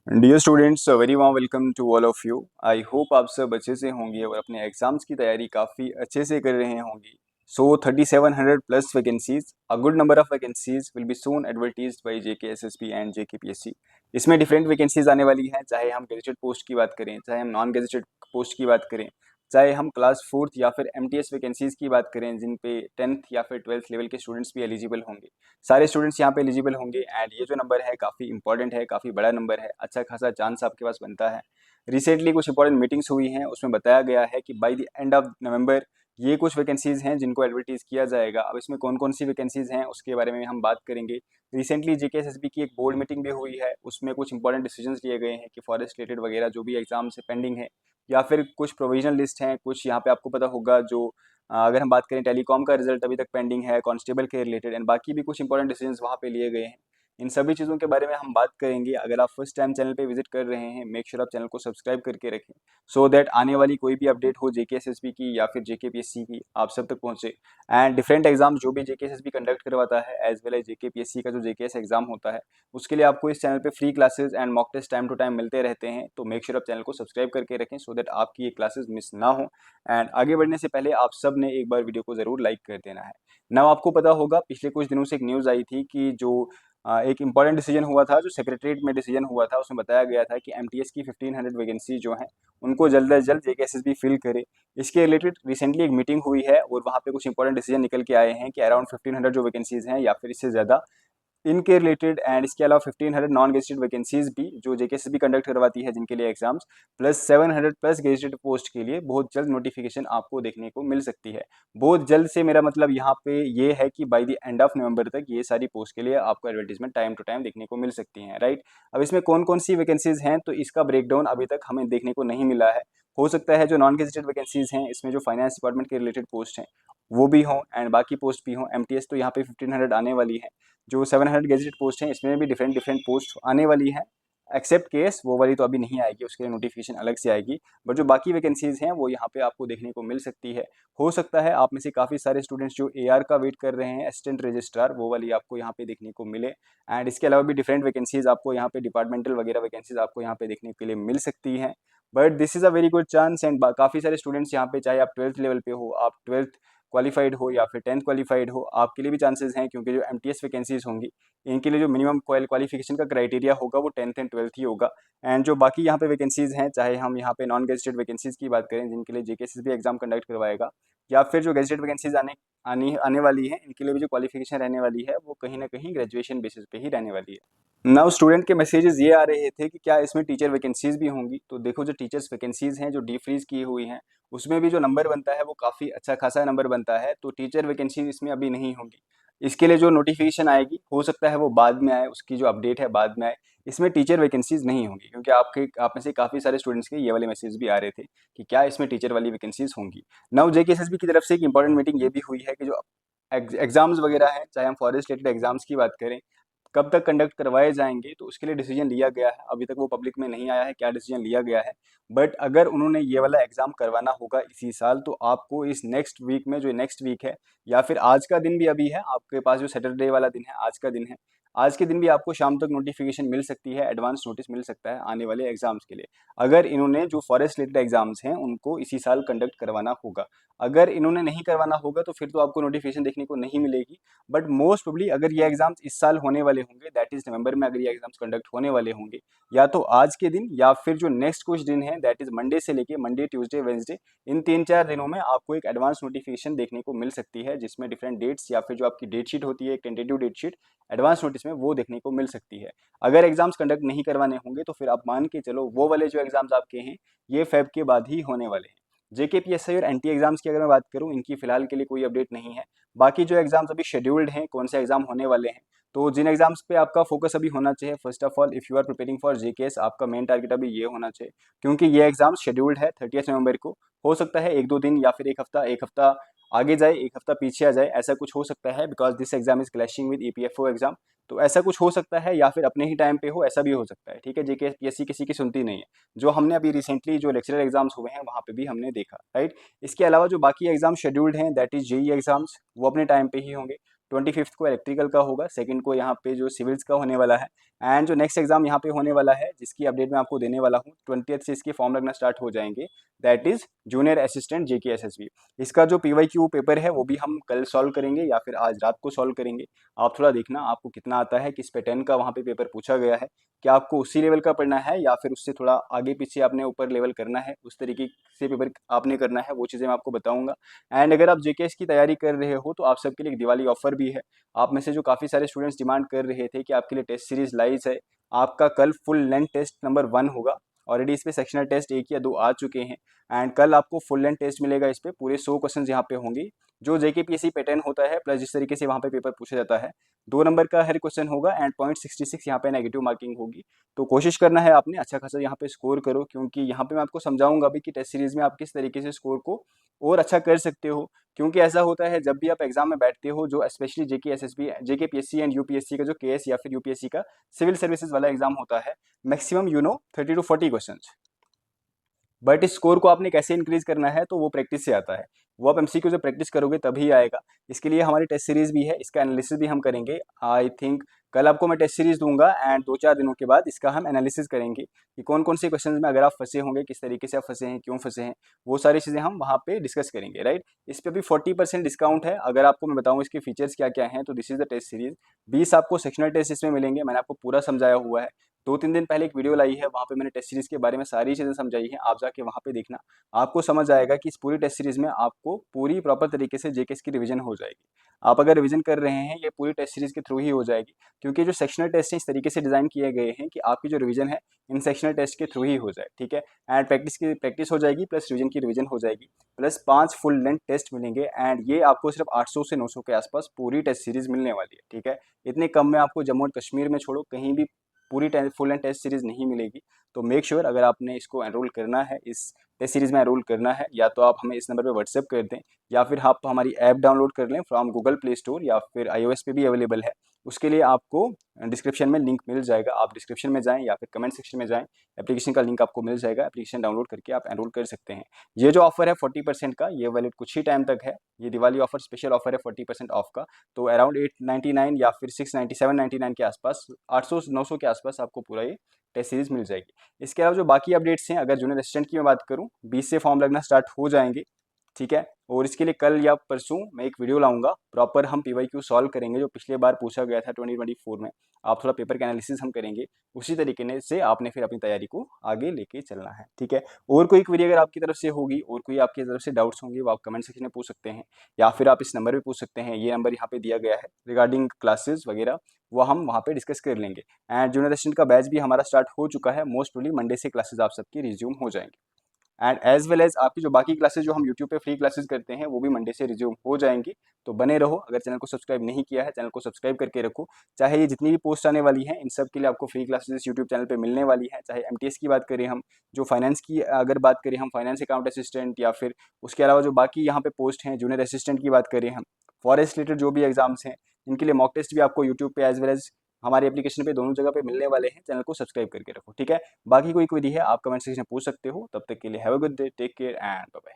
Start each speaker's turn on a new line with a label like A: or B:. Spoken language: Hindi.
A: Dear students, very warm welcome to all of you. I hope आप सब अच्छे से होंगे और अपने एग्जाम्स की तैयारी काफ़ी अच्छे से कर रहे होंगे। So 3700 plus vacancies, a good number of vacancies will be soon advertised by JKSSB and JKPSC. इसमें डिफरेंट वैकेंसीज आने वाली हैं, चाहे हम गेजेटेड पोस्ट की बात करें, चाहे हम नॉन गेजेटेड पोस्ट की बात करें, चाहे हम क्लास फोर्थ या फिर एमटीएस वैकेंसीज की बात करें, जिन पे 10th या फिर 12th लेवल के स्टूडेंट्स भी एलिजिबल होंगे। सारे स्टूडेंट्स यहाँ पे एलिजिबल होंगे एंड ये जो नंबर है काफ़ी इंपॉर्टेंट है, काफ़ी बड़ा नंबर है, अच्छा खासा चांस आपके पास बनता है। रिसेंटली कुछ इंपॉर्टेंट मीटिंग्स हुई हैं, उसमें बताया गया है कि by the end of November ये कुछ वैकेंसीज हैं जिनको एडवर्टीज किया जाएगा। अब इसमें कौन कौन सी वैकेंसीज हैं उसके बारे में हम बात करेंगे। रिसेंटली जेकेएसएसबी की एक बोर्ड मीटिंग भी हुई है, उसमें कुछ इंपॉर्टेंट डिसीजंस लिए गए हैं कि फॉरेस्ट रिलेटेड वगैरह जो भी एग्जाम से पेंडिंग है या फिर कुछ प्रोविजनल लिस्ट हैं, कुछ यहाँ पे आपको पता होगा जो अगर हम बात करें टेलीकॉम का रिजल्ट अभी तक पेंडिंग है कांस्टेबल के रिलेटेड, एंड बाकी भी कुछ इंपॉर्टेंट डिसीजंस वहाँ पे लिए गए हैं। इन सभी चीज़ों के बारे में हम बात करेंगे। अगर आप फर्स्ट टाइम चैनल पे विजिट कर रहे हैं, मेक श्योर आप चैनल को सब्सक्राइब करके रखें, सो दैट आने वाली कोई भी अपडेट हो जेकेएसएसबी की या फिर जेकेपीएससी की आप सब तक पहुंचे। एंड डिफरेंट एग्जाम जो भी जेकेएसएसबी कंडक्ट करवाता है एज वेल एज जेकेपीएससी का जो जेकेएस एग्जाम होता है, उसके लिए आपको इस चैनल पे free classes and mock test time to time मिलते रहते हैं। तो मेक श्योर आप चैनल को सब्सक्राइब करके रखें सो दैट आपकी ये क्लासेस मिस ना हो। एंड आगे बढ़ने से पहले आप सब ने एक बार वीडियो को ज़रूर लाइक कर देना है। नाउ आपको पता होगा पिछले कुछ दिनों से एक न्यूज़ आई थी कि जो एक इम्पॉर्टेंट डिसीजन हुआ था, जो सेक्रेटरीट में डिसीजन हुआ था, उसमें बताया गया था कि एमटीएस की 1500 वैकेंसी जो हैं उनको जल्द अज जल्द जेकेएसएसबी फिल करे। इसके रिलेटेड रिसेंटली एक मीटिंग हुई है और वहाँ पे कुछ इंपॉर्टेंट डिसीजन निकल के आए हैं कि अराउंड 1500 जो वैकेंसीज हैं या फिर इससे ज़्यादा इनके रिलेटेड, एंड इसके अलावा 1500 नॉन गेजेटेड वैकेंसीज भी जो जेकेएसएसबी कंडक्ट करवाती है जिनके लिए exams, plus 700 plus gazetted post के लिए बहुत जल्द नोटिफिकेशन आपको देखने को मिल सकती है। बहुत जल्द से मेरा मतलब यहाँ पे ये है कि by the end of November तक ये सारी पोस्ट के लिए आपको एडवर्टीजमेंट टाइम टू टाइम देखने को मिल सकती हैं, राइट। अब इसमें कौन कौन सी वैकेंसीज हैं तो इसका ब्रेकडाउन अभी तक हमें देखने को नहीं मिला है। हो सकता है जो नॉन गेजेटेड वैकेंसीज हैं इसमें जो फाइनेंस डिपार्टमेंट के रिलेटेड पोस्ट हैं वो भी हों एंड बाकी पोस्ट भी हों। एमटीएस तो यहाँ पे 1500 आने वाली है। जो 700 गेजेटेड पोस्ट हैं इसमें भी डिफरेंट डिफरेंट पोस्ट आने वाली है। एक्सेप्ट केस वो वाली तो अभी नहीं आएगी, उसके लिए नोटिफिकेशन अलग से आएगी। बट जो बाकी वैकेंसीज हैं वो यहाँ पे आपको देखने को मिल सकती है। हो सकता है आप में से काफ़ी सारे स्टूडेंट्स जो एआर का वेट कर रहे हैं, असिस्टेंट रजिस्ट्रार, वो वाली आपको यहाँ पे देखने को मिले। एंड इसके अलावा भी डिफरेंट वैकेंसीज आपको यहाँ पे डिपार्टमेंटल वगैरह वैकेंसीज आपको यहाँ पे देखने के लिए मिल सकती हैं। But this is a very good chance and काफ़ी सारे स्टूडेंट्स यहाँ पे, चाहे आप 12th लेवल पे हो, आप 12th क्वालिफाइड हो या फिर 10th क्वालिफाइड हो, आपके लिए भी चांसेस हैं, क्योंकि जो एमटीएस वैकेंसीज होंगी इनके लिए जो मिनिमम क्वालिफिकेशन का क्राइटेरिया होगा वो 10th एंड 12th ही होगा। एंड जो बाकी यहाँ पे वैकेंसीज हैं, चाहे हम यहाँ पे नॉन गेजेटेड वैकेंसीज की बात करें जिनके लिए जेकेएसएसबी एग्जाम कंडक्ट करवाएगा, या फिर जो गेजेटेड वैकेंसीज आने वाली हैं, इनके लिए भी जो क्वालिफिकेशन रहने वाली है वो कहीं ना कहीं ग्रेजुएशन बेसिस पे ही रहने वाली है। नाउ स्टूडेंट के मैसेजेस ये आ रहे थे कि क्या इसमें टीचर वैकेंसीज भी होंगी। तो देखो, जो टीचर्स वैकेंसीज हैं जो डीफ्रीज की हुई हैं उसमें भी जो नंबर बनता है वो काफ़ी अच्छा खासा नंबर बनता है। तो टीचर वैकेंसी इसमें अभी नहीं होंगी। इसके लिए जो नोटिफिकेशन आएगी हो सकता है वो बाद में आए, उसकी जो अपडेट है बाद में आए। इसमें टीचर वैकेंसीज नहीं होंगी, क्योंकि आप में से काफ़ी सारे स्टूडेंट्स के ये वाले मैसेज भी आ रहे थे कि क्या इसमें टीचर वाली वैकेंसीज होंगी। नाउ जेकेएसएसबी की तरफ से एक इंपॉर्टेंट मीटिंग ये भी हुई है कि जो एग्जाम्स वगैरह हैं, चाहे हम फॉरेस्ट रिलेटेड एग्जाम्स की बात करें, कब तक कंडक्ट करवाए जाएंगे, तो उसके लिए डिसीजन लिया गया है। अभी तक वो पब्लिक में नहीं आया है क्या डिसीजन लिया गया है। बट अगर उन्होंने ये वाला एग्जाम करवाना होगा इसी साल, तो आपको इस नेक्स्ट वीक में, जो नेक्स्ट वीक है, या फिर आज का दिन भी अभी है आपके पास, जो सैटरडे वाला दिन है आज का दिन है, आज के दिन भी आपको शाम तक नोटिफिकेशन मिल सकती है, एडवांस नोटिस मिल सकता है आने वाले एग्जाम्स के लिए, अगर इन्होंने जो फॉरेस्ट रिलेटेड एग्जाम्स हैं उनको इसी साल कंडक्ट करवाना होगा। अगर इन्होंने नहीं करवाना होगा तो फिर तो आपको नोटिफिकेशन देखने को नहीं मिलेगी। बट मोस्ट प्रोबेबली अगर ये एग्जाम्स इस साल होने वाले होंगे, दैट इज नवंबर में, अगर ये एग्जाम्स कंडक्ट होने वाले होंगे, या तो आज के दिन या फिर जो नेक्स्ट कुछ दिन है, दैट इज मंडे से लेके मंडे, ट्यूसडे, वेंसडे, इन 3-4 दिनों में आपको एक एडवांस नोटिफिकेशन देखने को मिल सकती है, जिसमें डिफरेंट डेट्स या फिर जो आपकी डेट शीट होती है, एक tentative date sheet advance notice में, वो देखने को मिल सकती है। अगर एग्जाम्स कंडक्ट नहीं करवाने होंगे तो फिर आप मान के चलो वो वाले जो एग्जाम्स आपके हैं ये फेब के बाद ही होने वाले हैं। जेकेपीएससी और एनटी एग्जाम्स की अगर मैं बात करूं, इनकी फिलहाल के लिए कोई अपडेट नहीं है। बाकी जो एग्जाम्स अभी शेड्यूल्ड हैं, कौन से एग्जाम होने वाले हैं, तो जिन एग्जाम्स पे आपका फोकस अभी होना चाहिए, first of all if you are preparing for JKS, आपका मेन टारगेट अभी ये होना चाहिए, क्योंकि ये एग्जाम शेड्यूल्ड है 30 नवंबर को। हो सकता है 1-2 दिन या फिर एक हफ्ता आगे जाए, एक हफ्ता पीछे आ जाए, ऐसा कुछ हो सकता है, because this exam is clashing with EPFO exam. तो ऐसा कुछ हो सकता है, या फिर अपने ही टाइम पे हो, ऐसा भी हो सकता है, ठीक है। जेकेपीएससी किसी की सुनती नहीं है, जो हमने अभी रिसेंटली जो लेक्चरर एग्जाम्स हुए हैं वहाँ पे भी हमने देखा, राइट। इसके अलावा जो बाकी एग्जाम शेड्यूल्ड हैं, दैट इज जेई एग्जाम्स, वो अपने टाइम पे ही होंगे। 25th को इलेक्ट्रिकल का होगा, सेकंड को यहाँ पे जो सिविल्स का होने वाला है, एंड जो नेक्स्ट एग्जाम यहाँ पे होने वाला है, जिसकी अपडेट मैं आपको देने वाला हूँ, 20th से इसके फॉर्म लगना स्टार्ट हो जाएंगे, that is junior assistant JKSSB। इसका जो PYQ पेपर है वो भी हम कल सॉल्व करेंगे या फिर आज रात को सॉल्व करेंगे। आप थोड़ा देखना आपको कितना आता है, किस पैटर्न का वहाँ पे पेपर पूछा गया है, क्या आपको उसी लेवल का पढ़ना है या फिर उससे थोड़ा आगे पीछे आपने ऊपर लेवल करना है, उस तरीके से पेपर आपने करना है, वो चीज़ें मैं आपको बताऊंगा। एंड अगर आप JKS की तैयारी कर रहे हो तो आप सबके लिए एक दिवाली ऑफर भी है। आप में से जो काफ़ी सारे स्टूडेंट्स डिमांड कर रहे थे कि आपके लिए टेस्ट सीरीज लाइव है, आपका कल फुल लेंथ टेस्ट नंबर 1 होगा। ऑलरेडी इस पे सेक्शनल टेस्ट 1 या 2 आ चुके हैं एंड कल आपको फुल लेंथ टेस्ट मिलेगा। इस पे पूरे 100 क्वेश्चन यहाँ पे होंगे, जो JKPSC पैटर्न होता है प्लस जिस तरीके से वहाँ पे पेपर पूछा जाता है। 2 नंबर का हर क्वेश्चन होगा एंड 0.66 यहाँ पे नेगेटिव मार्किंग होगी। तो कोशिश करना है आपने अच्छा खासा यहाँ पे स्कोर करो, क्योंकि यहाँ पे मैं आपको समझाऊंगा भी कि टेस्ट सीरीज में आप किस तरीके से स्कोर को और अच्छा कर सकते हो। क्योंकि ऐसा होता है जब भी आप एग्जाम में बैठते हो, जो specially JKSSB JKPSC and UPSC का जो KS या फिर UPSC का सिविल सर्विसेज वाला एग्जाम होता है, मैक्सिमम 30 to 40 क्वेश्चन। बट इस स्कोर को आपने कैसे इंक्रीज करना है तो वो प्रैक्टिस से आता है, वो आप MCQ से प्रैक्टिस करोगे तभी आएगा। इसके लिए हमारी टेस्ट सीरीज भी है, इसका एनालिसिस भी हम करेंगे। आई थिंक कल आपको मैं टेस्ट सीरीज दूंगा एंड 2-4 दिनों के बाद इसका हम एनालिसिस करेंगे कि कौन कौन से क्वेश्चंस में अगर आप फंसे होंगे, किस तरीके से आप फंसे हैं, क्यों फंसे हैं, वो सारी चीज़ें हम वहाँ पे डिस्कस करेंगे, राइट। इस पर भी 40% डिस्काउंट है। अगर आपको मैं बताऊँ इसके फीचर्स क्या क्या हैं, तो this is the test series. 20 आपको सेक्शनल टेस्ट इसमें मिलेंगे, मैंने आपको पूरा समझाया हुआ है। 2-3 दिन पहले एक वीडियो लाई है, वहाँ पे मैंने टेस्ट सीरीज के बारे में सारी चीज़ें समझाई हैं, आप जाके वहाँ पे देखना। आपको समझ आएगा कि इस पूरी टेस्ट सीरीज में आपको पूरी प्रॉपर तरीके से JKS की रिवीजन हो जाएगी। आप अगर रिवीजन कर रहे हैं ये पूरी टेस्ट सीरीज के थ्रू ही हो जाएगी, क्योंकि जो सेक्शनल टेस्ट हैं इस तरीके से डिजाइन किए गए हैं कि आपकी जो रिवीजन है इन सेक्शनल टेस्ट के थ्रू ही हो जाए, ठीक है। एंड प्रैक्टिस हो जाएगी प्लस रिवीजन की रिवीजन हो जाएगी, प्लस 5 फुल लेंथ टेस्ट मिलेंगे एंड ये आपको सिर्फ 800 से 900 के आसपास पूरी टेस्ट सीरीज मिलने वाली है, ठीक है। इतने कम में आपको जम्मू एंड कश्मीर में छोड़ो कहीं भी पूरी फुल एंड टेस्ट सीरीज नहीं मिलेगी। तो मेक श्योर अगर आपने इसको एनरोल करना है, इस टेस्ट सीरीज में एनरोल करना है, या तो आप हमें इस नंबर पे व्हाट्सएप कर दें या फिर आप हमारी ऐप डाउनलोड कर लें फ्रॉम गूगल प्ले स्टोर, या फिर iOS पे भी अवेलेबल है। उसके लिए आपको डिस्क्रिप्शन में लिंक मिल जाएगा, आप डिस्क्रिप्शन में जाएं या फिर कमेंट सेक्शन में जाएं, एप्लीकेशन का लिंक आपको मिल जाएगा, एप्लीकेशन डाउनलोड करके आप एनरोल कर सकते हैं। ये जो ऑफर है 40% का, ये वैलिड कुछ ही टाइम तक है। ये दिवाली ऑफर स्पेशल ऑफर है 40% ऑफ का। तो अराउंड 899 या फिर 697-99 के आसपास, 800-900 के आसपास आपको पूरा ये टेस्ट सीरीज मिल जाएगी। इसके अलावा जो बाकी अपडेट्स हैं, अगर जूनियर असिस्टेंट की मैं बात करूँ, 20 से फॉर्म लगना स्टार्ट हो जाएंगे, ठीक है। और इसके लिए कल या परसों मैं एक वीडियो लाऊंगा, प्रॉपर हम PYQ सॉल्व करेंगे जो पिछले बार पूछा गया था 2024 में। आप थोड़ा पेपर का एनालिसिस हम करेंगे, उसी तरीके से आपने फिर अपनी तैयारी को आगे लेके चलना है, ठीक है। और कोई क्वेरी अगर आपकी तरफ से होगी और कोई आपकी तरफ से डाउट्स होंगे, वो आप कमेंट सेक्शन में पूछ सकते हैं, या फिर आप इस नंबर पे पूछ सकते हैं, ये नंबर यहाँ पे दिया गया है, रिगार्डिंग क्लासेस वगैरह वो हम वहाँ पे डिस्कस कर लेंगे। एंड जूनियर असिस्टेंट का बैच भी हमारा स्टार्ट हो चुका है, मोस्ट प्रोबेबली मंडे से क्लासेस आप सबकी रिज्यूम हो जाएंगे। एंड एज वेल एज आपकी जो बाकी क्लासेस जो हम यूट्यूब पे फ्री क्लासेस करते हैं वो भी मंडे से रिज्यूम हो जाएंगी। तो बने रहो, अगर चैनल को सब्सक्राइब नहीं किया है चैनल को सब्सक्राइब करके रखो। चाहे ये जितनी भी पोस्ट आने वाली हैं इन सब के लिए आपको फ्री क्लासेस यूट्यूब चैनल पे मिलने वाली है। चाहे MTS की बात करें हम, जो फाइनेंस की अगर बात करें हम, फाइनेंस अकाउंट असिस्टेंट, या फिर उसके अलावा जो बाकी यहाँ पे पोस्ट हैं जूनियर असिस्टेंट की बात करें हम, फॉरेस्ट रिलेटेड जो भी एग्जाम्स हैं, इनके लिए मॉक टेस्ट भी आपको यूट्यूब पे एज वेल एज हमारे एप्लीकेशन पे दोनों जगह पे मिलने वाले हैं। चैनल को सब्सक्राइब करके रखो, ठीक है। बाकी कोई क्वेरी है आप कमेंट सेक्शन में पूछ सकते हो। तब तक के लिए have a good day, take care and bye bye.